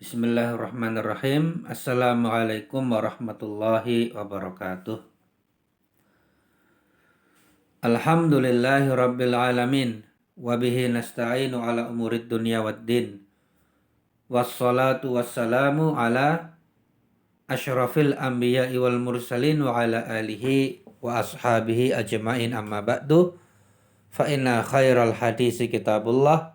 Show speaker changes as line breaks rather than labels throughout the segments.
Bismillahirrahmanirrahim. Assalamualaikum warahmatullahi wabarakatuh. Alhamdulillahi rabbil alamin. Wabihi nasta'inu ala umurid dunya waddin. Wassalatu wassalamu ala ashrafil anbiya'i wal mursalin wa ala alihi wa ashabihi ajma'in amma ba'du. Fa inna khairal hadisi kitabullah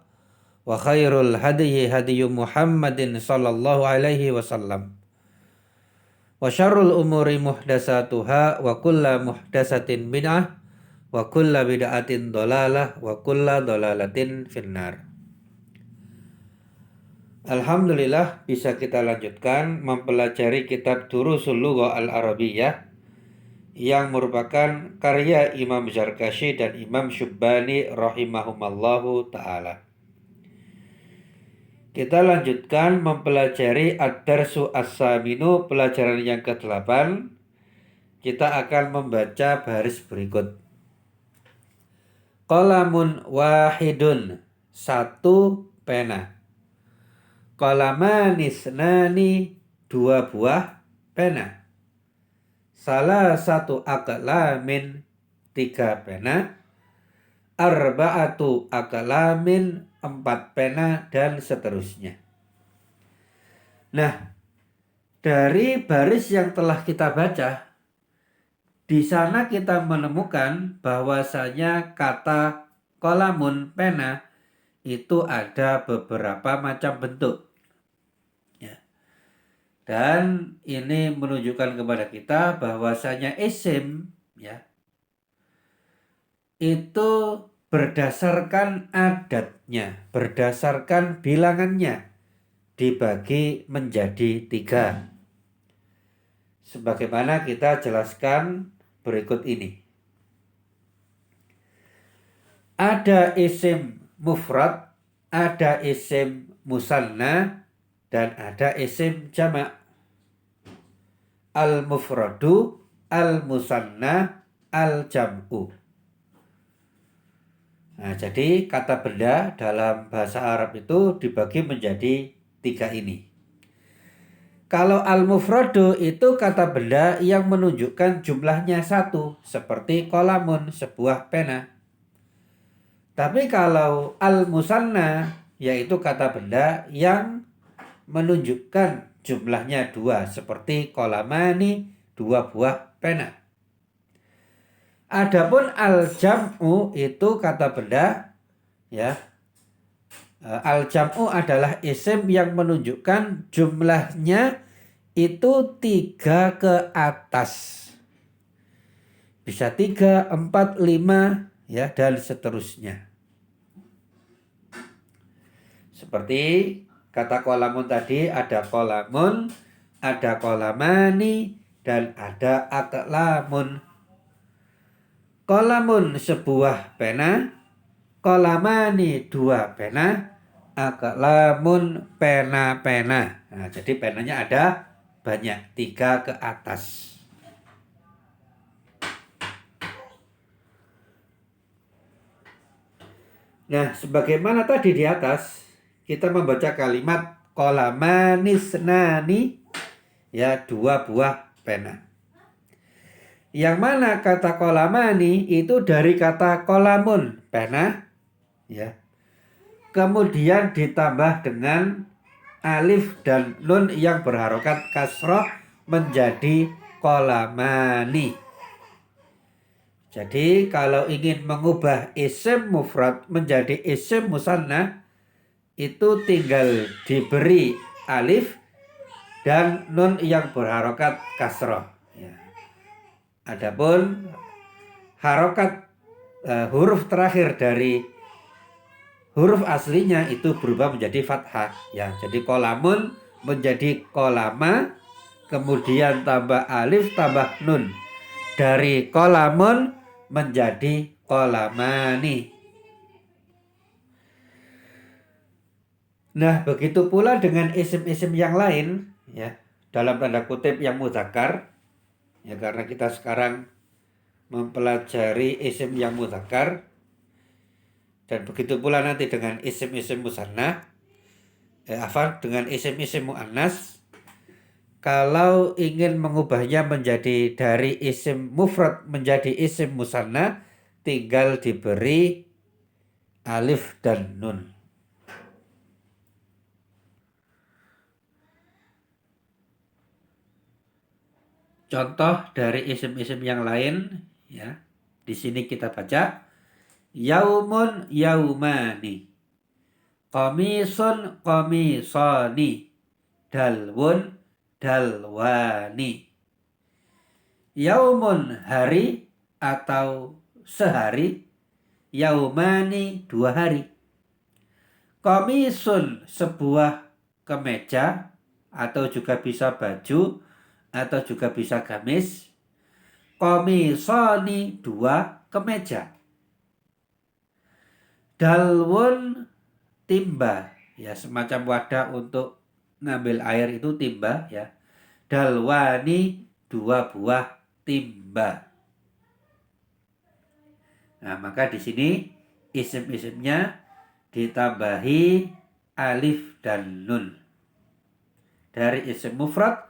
wa khairul hadiyi hadiyu Muhammadin sallallahu alaihi wasallam. Wa syarrul umuri muhdasatuha wa kulla muhdasatin bid'ah wa kulla bid'atin dolalah wa kulla dolalatin finnar. Alhamdulillah bisa kita lanjutkan mempelajari kitab Durusul Lughah Al-Arabiyyah yang merupakan karya Imam Zarkashi dan Imam Syubbani rahimahumallahu ta'ala. Kita lanjutkan mempelajari Ad-Darsu As-Saminu, pelajaran yang ke-8. Kita akan membaca baris berikut. Qalamun wahidun, satu pena. Qalamanisnani, dua buah pena. Salah satu aqlamin, tiga pena. Arba'atu aqlamin, empat pena, dan seterusnya. Nah, dari baris yang telah kita baca, di sana kita menemukan bahwasanya kata qalamun, pena, itu ada beberapa macam bentuk. Ya. Dan ini menunjukkan kepada kita bahwasanya isim, ya, itu berdasarkan adatnya, berdasarkan bilangannya, dibagi menjadi 3. Sebagaimana kita jelaskan berikut ini. Ada isim mufrad, ada isim musanna, dan ada isim jamak. Al-mufradu, al-musanna, al-jam'u. Nah, jadi kata benda dalam bahasa Arab itu dibagi menjadi 3 ini. Kalau al-mufradu itu kata benda yang menunjukkan jumlahnya 1, seperti qalamun, sebuah pena. Tapi kalau al-musanna, yaitu kata benda yang menunjukkan jumlahnya 2, seperti qalamani, 2 buah pena. Adapun al-jam'u itu kata benda, ya. Al-jam'u adalah isim yang menunjukkan jumlahnya itu 3 ke atas. Bisa 3, 4, 5, ya, dan seterusnya. Seperti kata qalamun tadi, ada qalamun, ada qalamani, dan ada aqlamun. Qalamun, sebuah pena. Qalamani, 2 pena. Aqlamun, pena-pena. Nah, jadi penanya ada banyak, 3 ke atas. Nah, sebagaimana tadi di atas, kita membaca kalimat qalamanisnani, ya, 2 buah pena. Yang mana kata qalamani itu dari kata qalamun, pena, ya. Kemudian ditambah dengan alif dan nun yang berharokat kasroh menjadi qalamani. Jadi kalau ingin mengubah isim mufrad menjadi isim musanna, itu tinggal diberi alif dan nun yang berharokat kasroh. Ya. Adapun harokat huruf terakhir dari huruf aslinya itu berubah menjadi fathah, ya. Jadi qalamun menjadi qalama, kemudian tambah alif tambah nun. Dari qalamun menjadi qalamani. Nah, begitu pula dengan isim-isim yang lain, ya, dalam tanda kutip yang mudzakkar, ya, karena kita sekarang mempelajari isim yang mudzakkar. Dan begitu pula nanti dengan isim-isim musanna. dengan isim-isim mu'annas, kalau ingin mengubahnya menjadi dari isim mufrad menjadi isim musanna, tinggal diberi alif dan nun. Contoh dari isim-isim yang lain, ya. Di sini kita baca yaumun yaumani, qamisun qamisani, dalwun dalwani. Yaumun hari atau sehari, yaumani 2 hari. Qamisun sebuah kemeja atau juga bisa baju atau juga bisa gamis. Qamisani 2 kemeja. Dalwun timba, ya semacam wadah untuk ngambil air itu timba ya. Dalwani 2 buah timba. Nah, maka di sini isim-isimnya ditambahi alif dan nun. Dari isim mufrad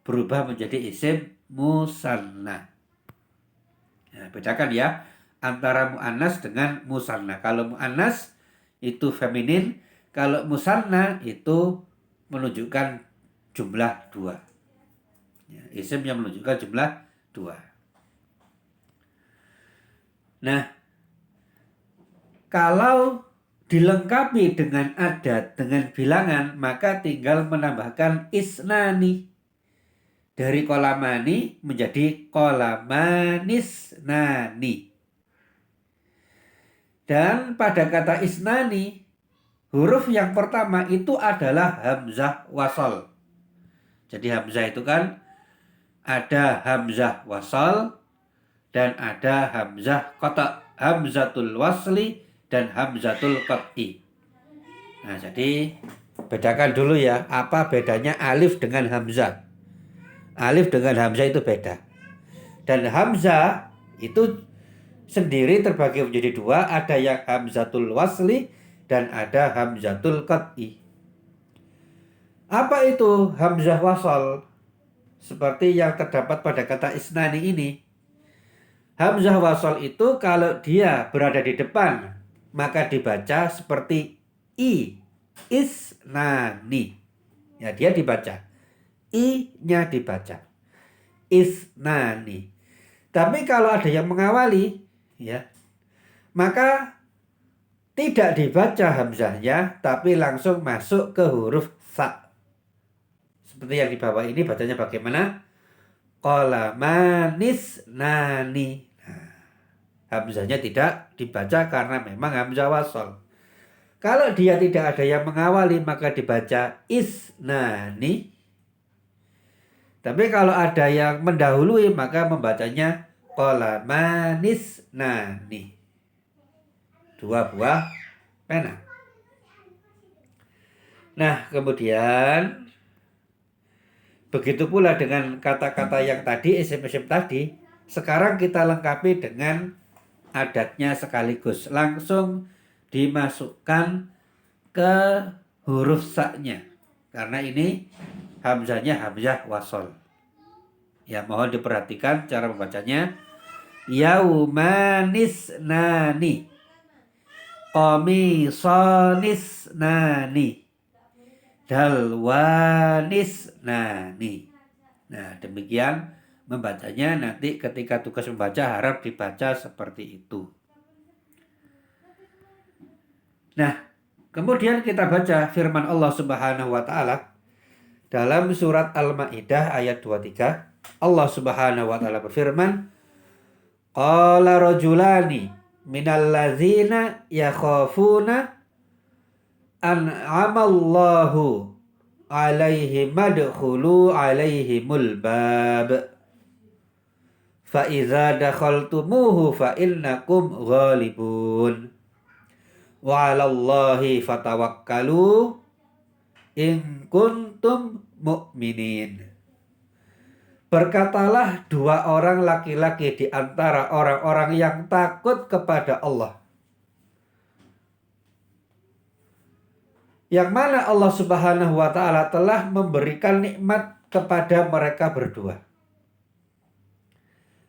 berubah menjadi isim musanna. Nah, bedakan ya antara mu'annas dengan musanna. Kalau mu'annas itu feminin, kalau musanna itu menunjukkan jumlah 2. Ya, isim yang menunjukkan jumlah 2. Nah, kalau dilengkapi dengan adat, dengan bilangan, maka tinggal menambahkan isnani. Dari kolamani menjadi kolamanisnani. Dan pada kata isnani, huruf yang pertama itu adalah hamzah wasal. Jadi hamzah itu kan ada hamzah wasal dan ada hamzah qata', hamzatul wasli dan hamzatul qat'i. Nah, jadi bedakan dulu ya, apa bedanya alif dengan hamzah. Alif dengan hamzah itu beda. Dan hamzah itu sendiri terbagi menjadi 2, ada yang hamzatul wasli dan ada hamzatul qat'i. Apa itu hamzah wasal? Seperti yang terdapat pada kata isnani ini. Hamzah wasal itu kalau dia berada di depan, maka dibaca seperti i, isnani. Ya, dia dibaca. I-nya dibaca. Isnani. Tapi kalau ada yang mengawali, ya, maka tidak dibaca hamzahnya, tapi langsung masuk ke huruf sa. Seperti yang di bawah ini bacanya bagaimana? Qolamanisnani. Nah, hamzahnya tidak dibaca karena memang hamzah wasal. Kalau dia tidak ada yang mengawali, maka dibaca isnani. Tapi kalau ada yang mendahului, maka membacanya qolamanisnani. 2 buah pena. Nah, kemudian begitu pula dengan kata-kata yang tadi, isim-isim tadi. Sekarang kita lengkapi dengan adatnya sekaligus. Langsung dimasukkan ke huruf sa-nya. Karena ini hamzahnya hamzah wasol. Ya, mohon diperhatikan cara membacanya. Yaumanisnani, qamisanisnani, dalwanisnani. Nah, demikian membacanya. Nanti ketika tugas membaca harap dibaca seperti itu. Nah, kemudian kita baca firman Allah Subhanahu wa taala dalam surat Al-Maidah ayat 23. Allah Subhanahu wa taala berfirman, qala rajulani minal ladzina yakhafuna an'amallahu alaihim madkhulu alaihimul bab fa iza dakhaltumuhu fa innakum ghalibun wa 'alallahi fatawakkalu in kuntum mu'minin. Berkatalah 2 orang laki-laki di antara orang-orang yang takut kepada Allah. yang mana Allah Subhanahu wa taala telah memberikan nikmat kepada mereka berdua.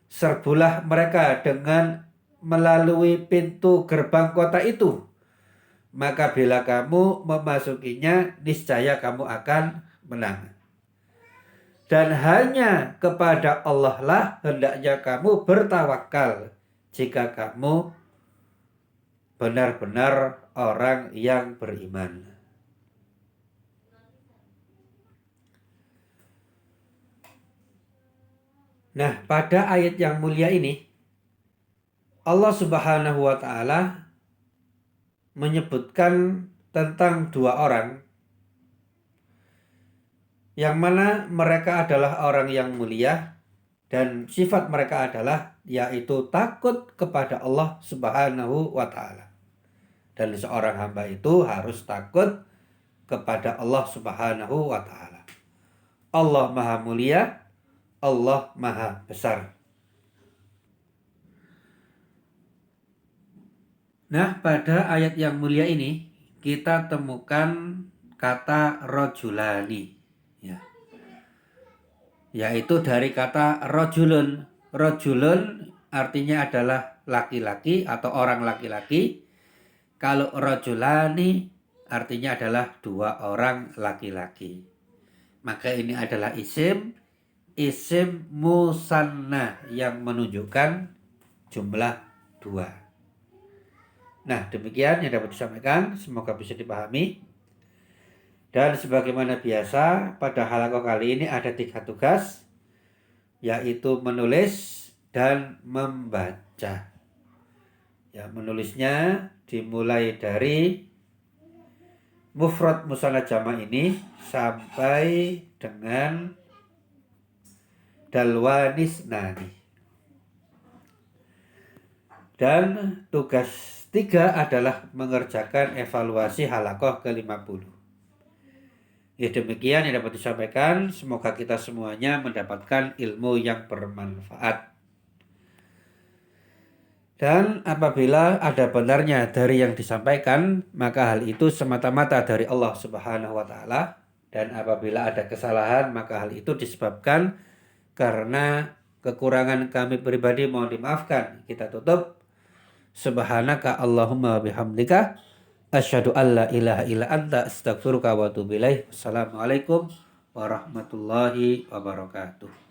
Serbulah mereka dengan melalui pintu gerbang kota itu. Maka bila kamu memasukinya, niscaya kamu akan menang. Dan hanya kepada Allah lah hendaknya kamu bertawakal jika kamu benar-benar orang yang beriman. Nah, pada ayat yang mulia ini Allah Subhanahu wa taala menyebutkan tentang dua orang yang mana mereka adalah orang yang mulia dan sifat mereka adalah yaitu takut kepada Allah Subhanahu wa taala. Dan seorang hamba itu harus takut kepada Allah Subhanahu wa taala. Allah Maha Mulia, Allah Maha Besar. Nah, pada ayat yang mulia ini kita temukan kata rojulani, ya. Yaitu dari kata rojulun. Rojulun artinya adalah laki-laki atau orang laki-laki. Kalau rojulani artinya adalah dua orang laki-laki. Maka ini adalah isim musanna yang menunjukkan jumlah dua. Nah, demikian yang dapat disampaikan, semoga bisa dipahami. Dan sebagaimana biasa, pada halaqah kali ini ada 3 tugas, yaitu menulis dan membaca. Ya, menulisnya dimulai dari mufrad musanna jama' ini sampai dengan dalwanis nani. Dan tugas 3 adalah mengerjakan evaluasi halaqah ke-50. Ya, demikian yang dapat disampaikan. Semoga kita semuanya mendapatkan ilmu yang bermanfaat. Dan apabila ada benarnya dari yang disampaikan, maka hal itu semata-mata dari Allah Subhanahu wa taala. Dan apabila ada kesalahan, maka hal itu disebabkan karena kekurangan kami pribadi, mohon dimaafkan. Kita tutup. Subhanaka Allahumma bihamdika asyhadu an la ilaha illa anta astaghfiruka wa atubu ilaik. Wassalamualaikum warahmatullahi wabarakatuh.